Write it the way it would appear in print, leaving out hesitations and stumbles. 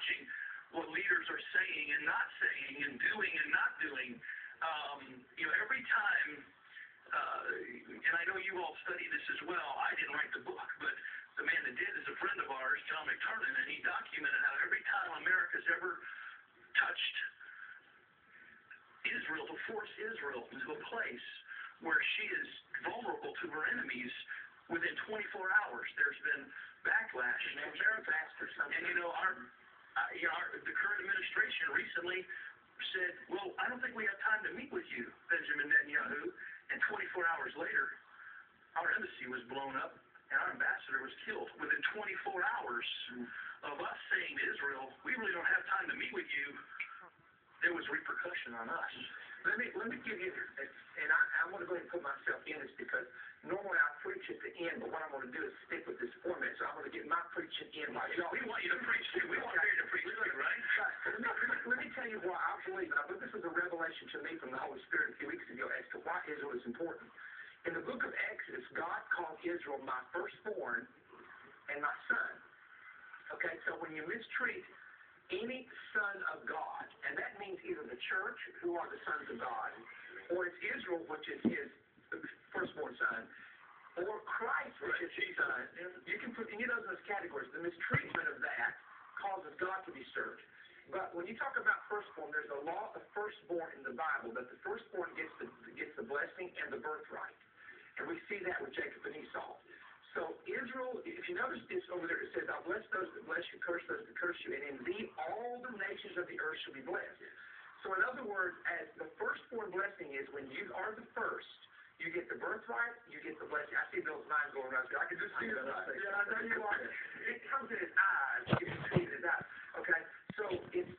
watching what leaders are saying and not saying and doing and not doing. Every time, and I know you all study this as well. I didn't write the book, but the man that did is a friend of ours, John McTurnan, and he documented how every time America's ever touched Israel, to force Israel into a place where she is vulnerable to her enemies, within 24 hours, there's been backlash. And very fast or something. And the current administration recently said, well, I don't think we have time to meet with you, Benjamin Netanyahu. And 24 hours later, our embassy was blown up and our ambassador was killed. Within 24 hours of us saying to Israel, we really don't have time to meet with you, there was repercussion on us. Let me give you, and I want to go ahead and put myself in this because normally I preach at the end, but what I'm going to do is stick with this format. So I'm going to get my preaching in. We want you to preach too. We want you to preach too, right? Let me tell you why I believe, and I believe this was a revelation to me from the Holy Spirit a few weeks ago as to why Israel is important. In the book of Exodus, God called Israel my firstborn and my son. Okay, so when you mistreat any son of God, and that means either the church, who are the sons of God, or it's Israel, which is his firstborn son, or Christ, which is his son. You can put any of those categories. The mistreatment of that causes God to be served. But when you talk about firstborn, there's a law of firstborn in the Bible, that the firstborn gets the blessing and the birthright. And we see that with Jacob and Esau. So Israel, if you notice this over there, it says, I'll bless those that bless you, curse those that curse you, and in thee all the nations of the earth shall be blessed. So in other words, as the firstborn blessing is, when you are the first, you get the birthright, you get the blessing. I see Bill's mind going around. I can just see it. Yeah, I know you are. It comes in his eyes. You can see it in his eyes. Okay, so it's